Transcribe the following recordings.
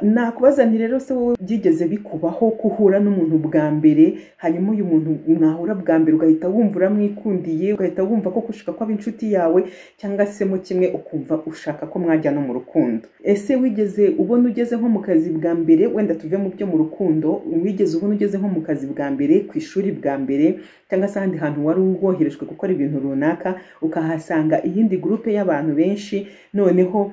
nakubaza nti rero se wowe byigeze bikubaho kuhura n'umuntu bwa mbere, hanyuma uyu muntu mwahura bwa mbere ugahita wumva uramwikundiye, ugahita wumva ko ushaka ko aba inshuti yawe, cyangwa se mu kimwe ukumva ushaka ko mwajya no mu rukundo? Ese wigeze ubona ugeze nko mu kazi bwa mbere, wenda tuve mu byo mu rukundo, wigeze ubona ugeze nko mu kazi bwa mbere, ku ishuri bwa mbere, cyangwa se ahandi hantu wari woherejwe gukora ibintu runaka, ukahasanga iyindi groupe y'abantu benshi, noneho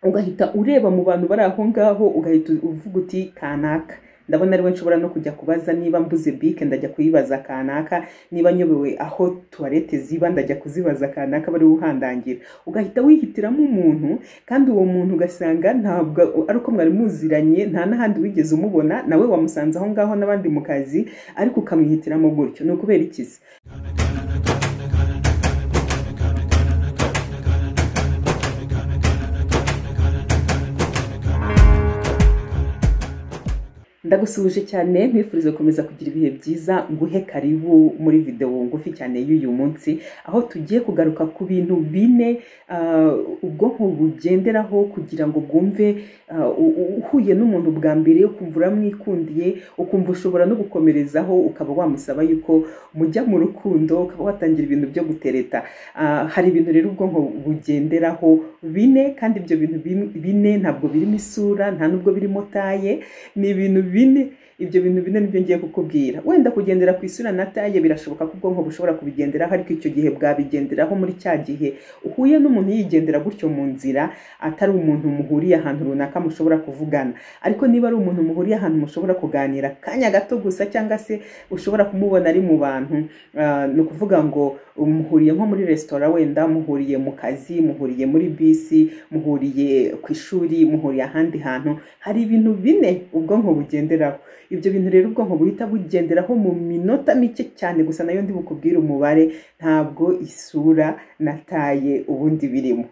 ugahita ureba mu bantu bari aho ngaho, ugahita uvuga uti kanaka ndabona ariwe nshobora no kujya kubaza, niba mbuze bike ndajya kuyibaza kanaka, niba nyobewe aho toilette ziba ndajya kuzibaza kanaka bari uhandangira. Ugahita wihitiramo umuntu, kandi uwo muntu ugasanga ntabwo ari uko mwari muziranye, nta n'ahandi wigeze umubona, nawe wamusanze aho ngaho n'abandi mu kazi, ariko ukamwihitiramo gutyo. Ni ukubera ikizi? Ndagusubije cyane, nkwifuriza gukomeza kugira ibihe byiza, nguhe karibu muri video ngufi cyane y'uyu munsi, aho tugiye kugaruka ku bintu bine ubwonko bugenderaho kugira ngo bwumve uhuye n'umuntu bwa mbere, ukumva uramwikundiye, ukumva ushobora no gukomerezaho, ukaba wamusaba yuko mujya mu rukundo, ukaba watangira ibintu byo gutereta. Hari ibintu rero ubwonko bugenderaho bine, kandi ibyo bintu bine ntabwo birimo isura, nta nubwo birimo taye, ni ibintu bine. Ibyo bintu bine nibyo ngiye kukubwira. Wenda kugendera ku isura na taye birashoboka ko ubwonko bushobora kubigenderaho, ariko icyo gihe bwabigenderaho muri cya gihe uhuye n'umuntu yigendera gutyo mu nzira, atari umuntu muhuriye ahantu runaka mushobora kuvugana. Ariko niba ari umuntu muhuriye ahantu mushobora kuganira kanya gato gusa, cyangwa se ushobora kumubona ari mu bantu, ni ukuvuga ngo muhuriye nko muri restaurant, wenda muhuriye mu kazi, muhuriye muri bisi, muhuriye ku ishuri, muhuriye ahandi hantu, hari ibintu bine ubwonko bugenderaho. Ibyo bintu rero ubwonko buhita bugenderaho mu minota mike cyane gusa, nayo ndi bukubwire umubare, ntabwo isura na taye ubundi birimo.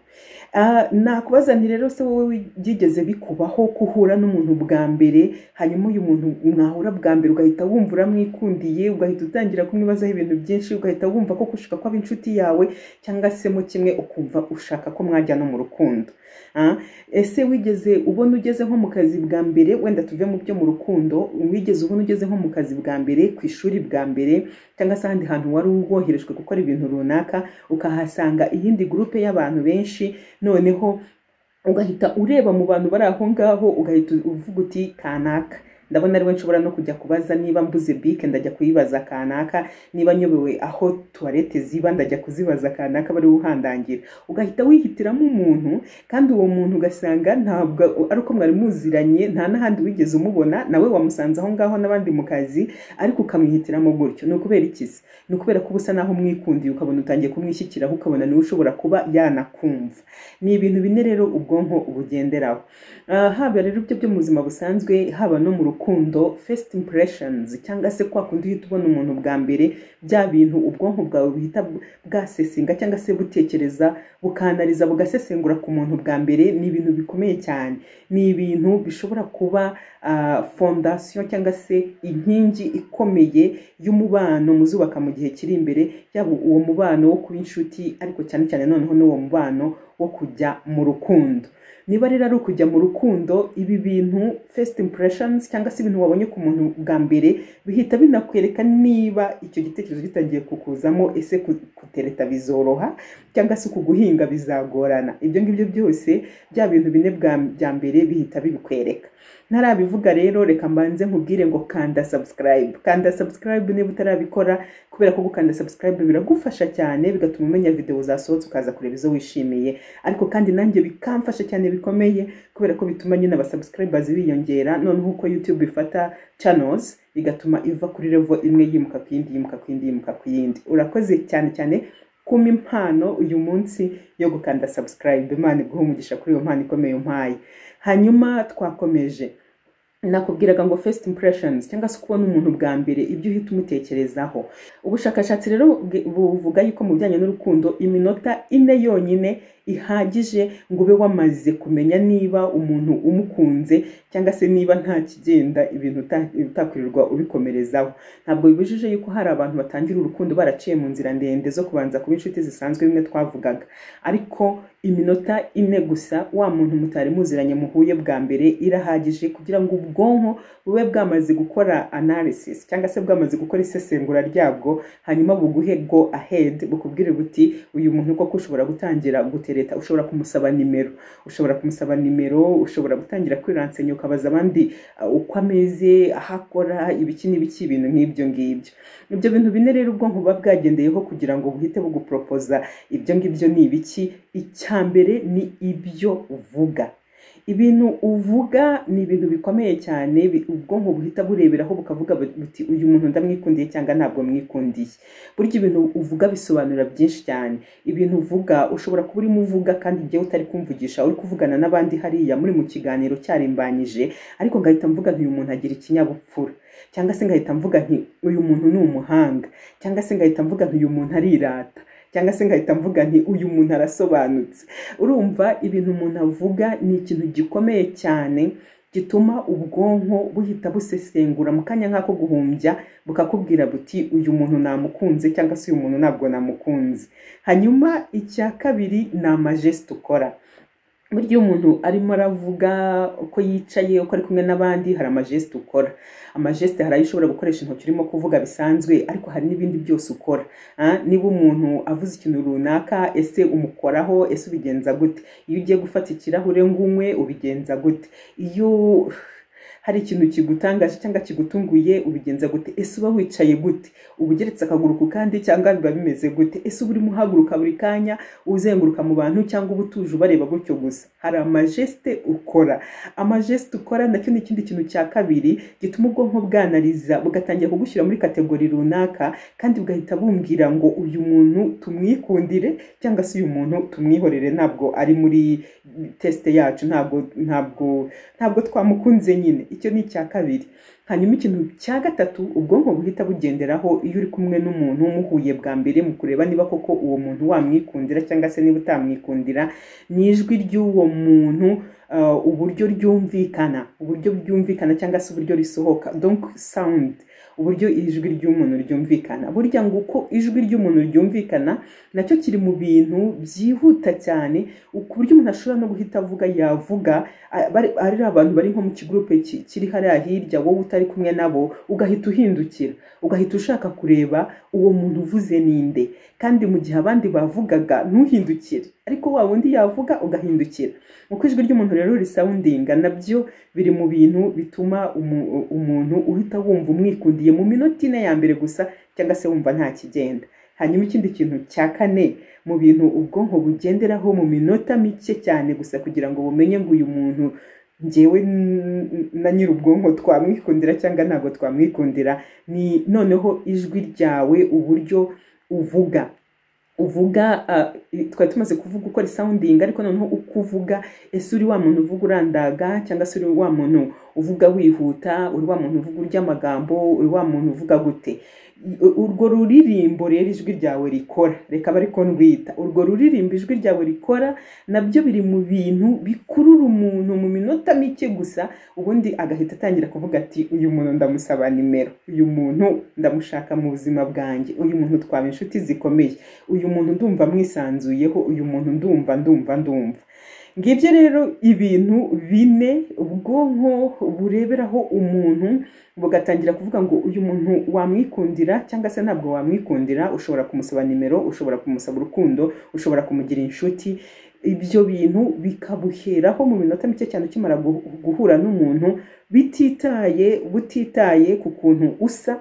Nakubaza nti rero se wowe byigeze bikubaho kuhura n'umuntu bwa mbere, hanyuma uyu muntu mwahura bwa mbere ugahita wumva uramwikundiye, ugahita utangira kumwibazaho ibintu byinshi, ugahita wumva ko ushaka ko aba inshuti yawe, cyangwa se mu kimwe ukumva ushaka ko mwajya no mu rukundo? Ese wigeze ubona ugeze nko mu kazi bwa mbere, wenda tuve mu byo mu rukundo, wigeze ubona ugeze nko mu kazi bwa mbere, ku ishuri bwa mbere, cyangwa se ahandi hantu wari woherejwe gukora ibintu runaka, ukahasanga iyindi groupe y'abantu benshi, noneho ugahita ureba mu bantu bari aho ngaho, ugahita uvuga uti kanaka ndabona ariwe nshobora no kujya kubaza, niba mbuze bike ndajya kuyibaza kanaka, niba nyobewe aho toilette ziba ndajya kuzibaza kanaka bari uhandangira. Ugahita wihitiramo umuntu, kandi uwo muntu ugasanga ntabwo ari uko mwari muziranye, nta n'ahandi wigeze umubona, nawe wamusanze aho ngaho n'abandi mu kazi, ariko ukamwihitiramo gutyo. Ni ukubera ikizi? Ni ukubera ko ubusa naho umwikundiye, ukabona utangiye kumwishyikiraho, ukabona niwe ushobora kuba yanakumva. Ni ibintu bine rero ubwonko bugenderaho. Haba rero byo mu buzima busanzwe, haba no mu rukundo, first impressions, cyangwa se kwa kundi uhita ubona umuntu bwa mbere, bya bintu ubwonko bwawe buhita bwasesenga, cyangwa se butekereza, bukanaliza, bugasesengura ku muntu bwa mbere. Ni ibintu bikomeye cyane, ni ibintu bishobora kuba fondation, cyangwa se inkingi ikomeye y'umubano muzubaka mu gihe kiri imbere, yaba uwo mubano wo kuba inshuti, ariko cyane cyane noneho n'uwo mubano wo kujya mu rukundo. Niba rero ari ukujya mu rukundo, ibi bintu first impressions, cyangwa se ibintu wabonye ku muntu bwa mbere, bihita binakwereka niba icyo gitekerezo gitangiye kukuzamo, ese kutereta bizoroha, cyangwa se kuguhinga bizagorana. Ibyo ngibyo byose, bya bintu bine bya mbere bihita bibikwereka. Ntarabivuga rero, reka mbanze nkubwire ngo kanda subscribe. Kanda subscribe niba utarabikora, kubera ko gukanda subscribe biragufasha cyane, bigatuma umenya video zasohotse ukaza kureba izo wishimiye. Ariko kandi nanjye bikamfasha cyane bikomeye, kubera ko bituma nyine abasubscribers biyongera, noneho uko YouTube ifata channels igatuma iva kuri level imwe yimuka ku yindi, yimuka ku yindi, yimuka ku yindi. Urakoze cyane cyane kuma impano uyu munsi yo gukanda subscribe. Imana iguhe umugisha kuri iyo mpano ikomeye umpaye. Hanyuma twakomeje, nakubwiraga ngo first impressions, cyangwa se kubona umuntu bwa mbere, ibyo uhita umutekerezaho. Ubushakashatsi rero buvuga yuko mu bijyanye n'urukundo, iminota ine yonyine ihagije ngo ube wamaze kumenya niba umuntu umukunze, cyangwa se niba nta kigenda ibintu utakwirirwa ubikomerezaho. Ntabwo bibujije yuko hari abantu batangira urukundo baraciye mu nzira ndende zo kubanza kuba inshuti zisanzwe, bimwe twavugaga, ariko iminota ine gusa wa muntu mutari muziranye muhuye bwa mbere irahagije kugira ngo ubwonko bube bwamaze gukora analysis cyangwa se bwamaze gukora isesengura ryabwo, hanyuma buguhe go ahead, bukubwire buti uyu muntu koko ushobora gutangira gutereta, ushobora kumusaba nimero, ushobora gutangira kwiransenya ukabaza abandi uko ameze, ahakora, ibiki n'ibiki, ibintu nk'ibyo ngibyo. Ibyo bintu bine rero ubwonko buba bwagendeyeho kugira ngo buhite bugupropoza ibyo ngibyo ni ibiki. Icyambere ni ibyo uvuga. Ibintu uvuga ni ibintu bikomeye cyane, ubwonko buhita bureberaho bukavuga buti uyu muntu ndamwikundiye cyangwa ntabwo mwikundiye. Burya ibintu uvuga bisobanura byinshi cyane. Ibintu uvuga ushobora kuba urimo uvuga kandi igihe utari kumvugisha, uri kuvugana n'abandi hariya muri mu kiganiro cyarimbanyije, ariko ngahita mvuga nti uyu muntu agira ikinyabupfura, cyangwa se ngahita mvuga nti uyu muntu ni umuhanga, cyangwa se ngahita mvuga nti uyu muntu arirata, cyangwa se ngahita mvuga nti uyu muntu arasobanutse. Urumva ibintu umuntu avuga ni ikintu gikomeye cyane gituma ubwonko buhita busesengura mu kanya nk'ako guhumbya, bukakubwira buti uyu muntu namukunze cyangwa se uyu muntu ntabwo namukunze. Hanyuma icya kabiri ni amajeste ukora. Burya umuntu arimo aravuga uko yicaye, uko ari kumwe n'abandi, hari amajeste ukora. Amajeste hari ayo ushobora gukoresha intoki urimo kuvuga bisanzwe, ariko hari n'ibindi byose ukora. Niba umuntu avuze ikintu runaka, ese umukoraho, ese ubigenza gute? Iyo ugiye gufata ikirahure ngo unywe, ubigenza gute? Iyo hari ikintu kigutangaje cyangwa kigutunguye, ubigenza gute? Ese uba wicaye gute? Ubugeretse akaguru ku kandi cyangwa biba bimeze gute? Ese uba urimo uhaguruka buri kanya uzenguruka mu bantu cyangwa ubutuje ubareba gutyo gusa? Hari amajeste ukora. Amajeste ukora nacyo ni ikindi kintu cya kabiri gituma ubwonko bwanariza bugatangira kugushyira muri kategori runaka, kandi bugahita bumbwira ngo uyu muntu tumwikundire cyangwa se uyu muntu tumwihorere, ntabwo ari muri teste yacu, ntabwo twamukunze nyine. Icyo ni icya kabiri. Hanyuma ikintu cya gatatu ubwonko buhita bugenderaho iyo uri kumwe n'umuntu muhuye bwa mbere, mu kureba niba koko uwo muntu wamwikundira cyangwa se niba utamwikundira, ni ijwi ry'uwo muntu, uburyo ryumvikana cyangwa se uburyo risohoka, donc sound, uburyo ijwi ry'umuntu ryumvikana. Burya ngo uko ijwi ry'umuntu ryumvikana nacyo kiri mu bintu byihuta cyane, ku buryo umuntu ashobora no guhita avuga, yavuga ari abantu bari nko mu kigrupe kiri hariya hirya, wowe utari kumwe nabo, ugahita uhindukira, ugahita ushaka kureba uwo muntu uvuze ninde, kandi mu gihe abandi bavugaga ntuhindukire, ariko wa wundi yavuga ugahindukira. Uko ijwi ry'umuntu rero risoundinga nabyo biri mu bintu bituma umuntu uhita wumva umwikundiye mu minota ine ya mbere gusa, cyangwa se wumva nta kigenda. Hanyuma ikindi kintu cya kane mu bintu ubwonko bugenderaho mu minota mike cyane gusa kugira ngo bumenye ngo uyu muntu njyewe na nyiri ubwonko twamwikundira cyangwa ntabwo twamwikundira, ni noneho ijwi ryawe, uburyo uvuga. Twari tumaze kuvuga uko risounding, ariko noneho uko uvuga, ese uri wa muntu uvuga urandaga cyangwa se uri wa muntu uvuga wihuta, uri wa muntu uvuga urya amagambo, uri wa muntu uvuga gute? Urwo ruririmbo rero ijwi ryawe rikora, reka bari ko ndwita urwo ruririmbo ijwi ryawe rikora, nabyo biri mu bintu bikurura umuntu mu minota mike gusa, ubundi agahita atangira kuvuga ati uyu muntu ndamusaba nimero, uyu muntu ndamushaka mu buzima bwanjye, uyu muntu twaba inshuti zikomeye, uyu muntu ndumva mwisanzuyeho, uyu muntu ndumva. Ngibyo rero ibintu bine ubwonko bureberaho umuntu bugatangira kuvuga ngo uyu muntu wamwikundira cyangwa se ntabwo wamwikundira. Ushobora kumusaba nimero, ushobora kumusaba urukundo, ushobora kumugira inshuti. Ibyo bintu bikabuheraho mu minota mike cyane ukimara guhura n'umuntu, butitaye ku kuntu usa,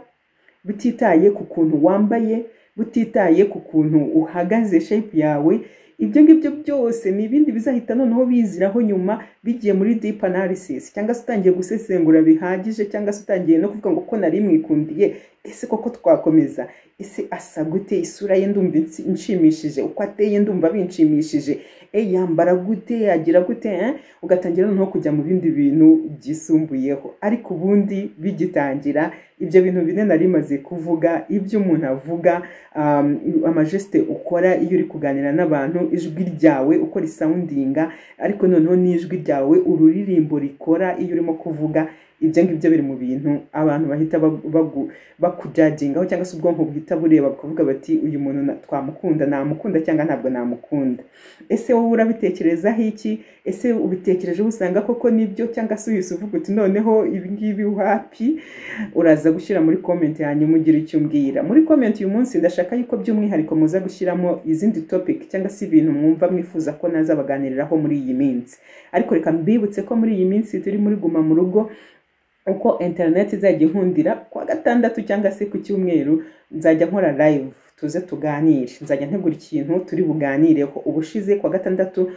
butitaye ku kuntu wambaye, butitaye ku kuntu uhagaze, shape yawe. Ibyo ngibyo byose ni ibindi bizahita noneho biziraho nyuma, bigiye muri deep analysis, cyangwa se utangiye gusesengura bihagije, cyangwa se utangiye no kuvuga ngo ko nari mwikundiye, ese koko twakomeza, ese asa gute, isura ye ndumva inshimishije, uko ateye ndumva binshimishije, yambara gute, agira gute, ugatangira noneho kujya mu bindi bintu byisumbuyeho. Ariko ubundi bigitangira ibyo bintu bine nari maze kuvuga, ibyo umuntu avuga, amajeste ukora iyo uri kuganira n'abantu, ijwi ryawe uko risoundinga, ariko noneho n'ijwi ryawe ururirimbo rikora iyo urimo kuvuga, ibyo ngibyo biri mu bintu abantu bahita bakujajingaho cyangwa se ubwonko buhita bureba bakavuga bati uyu muntu twamukunda, namukunda cyangwa ntabwo namukunda. Ese wowe urabitekerezaho iki? Ese ubitekereje usanga koko nibyo, cyangwa se uyise uvuga uti noneho ibi ngibi wapi? Uraza gushyira muri comment hanyuma ugira icyo umbwira muri comment. Uyu munsi ndashaka yuko by'umwihariko muza gushyiramo izindi topic cyangwa se ibintu mwumva mwifuza ko naza baganiriraho muri iyi minsi. Ariko reka mbibutse ko muri iyi minsi turi muri guma mu rugo, uko internet izajya inkundira kwa gatandatu cyangwa se ku cyumweru nzajya nkora live tuze tuganire. Nzajya ntegura ikintu turi buganireho. Ubushize kwa gatandatu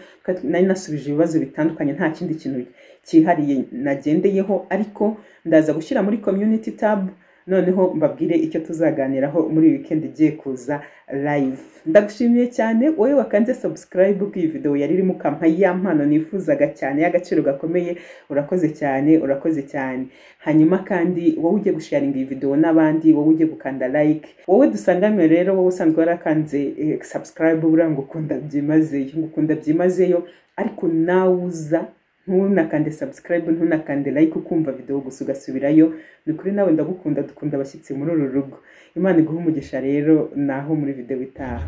nari nasubije ibibazo bitandukanye, nta kindi kintu cyihariye nagendeyeho, ariko ndaza gushyira muri community tab noneho mbabwire icyo tuzaganiraho muri weekend igiye kuza live. Ndagushimiye cyane wowe wakanze subscribe ku iyi video yari irimo kampa y'ampano nifuzaga cyane y'agaciro gakomeye. Urakoze cyane, urakoze cyane. Hanyuma kandi wowe ugiye gusharinga iyi video n'abandi, wowe ugiye gukanda like, wowe dusanganywe rero, wowe usanzwe warakanze subscribe urango ukunda byimazeyo, ariko nawuza ntunakande subscribe, ntunakande like, ukumva video gusa ugasubirayo. Ni kuri nawe ndagukunda, dukunda abashyitsi muri uru rugo. Imana iguhe umugisha rero, naho muri video itaha.